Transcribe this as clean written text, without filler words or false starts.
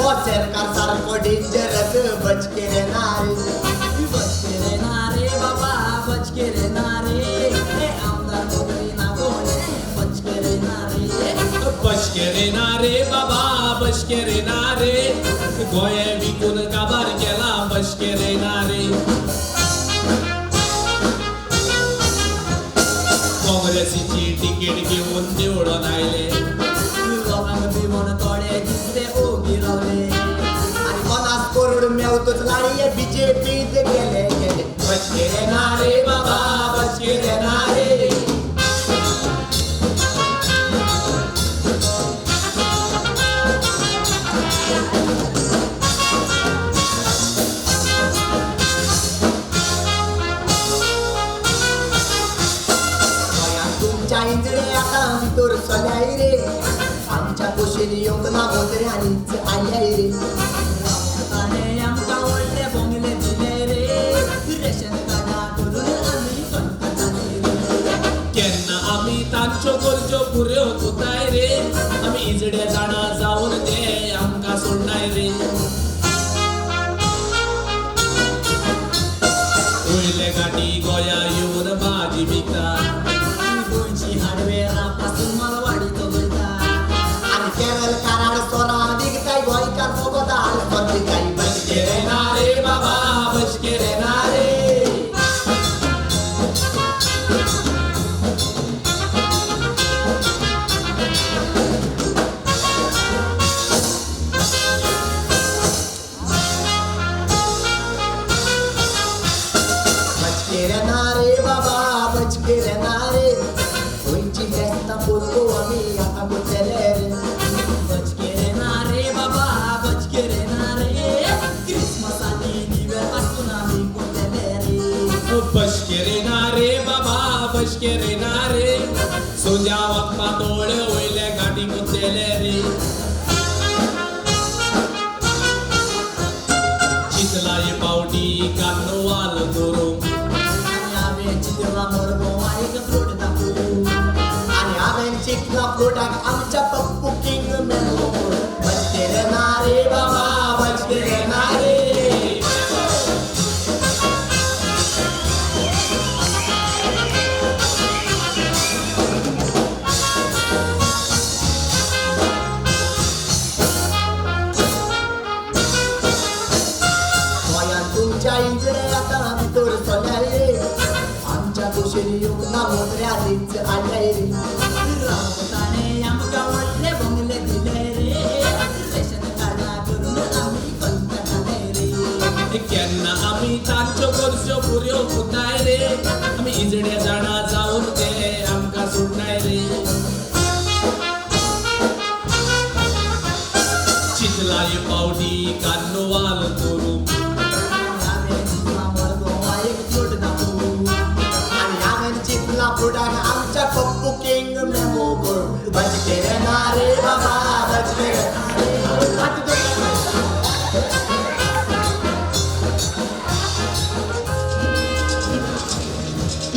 सरकार सारको डेंजरस बचके रे नारे बाबा बचके रे नारे आमदार मोदी ना गोळे बचके रे नारे बाबा बचके रे नारे गोळे विकून काबार केला बचके रे नारे काँग्रेसीची तिकीट घेऊन निवडून आले लोकांना विमान तोडे दिसले उभी रावले आणि 50 करोड मेवतोच लाडी बीजेपीत गेले बचके रे नारे बाबा बचके रे नारे तुमच्या इंजडे आता भितर चल्याय रे आमच्या कुशीली येऊन ना मोदरे आणीच आल्याय रे आणि आमका वडले बोंगले दिले रे रेशन कार्डा करून आम्ही कंटाळले रे केन्ना आम्ही तांच्यो गरजो पुऱ्यो कोताय रे आम्ही इजडे जाणा जाऊन ते आमका सोडनाय रे वयले गाठी गोया येऊन भाजी विकता गोंयची हार्डवेअरा पासून मालवाडी चलयता आणि केरळ कराड सोना दिगताय गोंयकार मोगोदाल बदलिताय बचके रे नारे बाबा बचके रे नारे बचके रे नारे बाबा बचके रे नारे गोंयची फेस्ता पोरगो आमी आता गुंतले रे बचके रे नारे बाबा बचके रे नारे क्रिसमसाची दिव्या पासून आम्ही गुंतले रे बचके रे नारे बाबा बचके रे नारे सोन्या वखपा तोळे वयले गाठी गुंतले रे चितलाय पावटी कानो वाल दोरो आणि आम्ही चितला मोरगो एक फ्लोट दाखवू आणि हांवें चिकला फ्लोटाक आमच्या पप्पू किंग मेलो बचके रे नारे बाबा बचके रे नारे गोंयांत तुमच्या इंजरे आता भितर चल्याय रे आमच्या कुशीली येऊन ना मोदरे आलीच आल्याय रे रावताने आमका वडले बोंगले दिले रे रेशन कार्डा करून आम्ही कंटाळले रे केन्ना आम्ही तांच्यो गरजो पुऱ्यो कोताय रे आम्ही इजडे जाणा जाऊन ते आमका सोडनाय रे चितलाय पावटी कानो वाल करू आणि हांवें चिकला फ्लोटाक आमच्या पप्पू किंग मेमो बचके रे नारे बाबा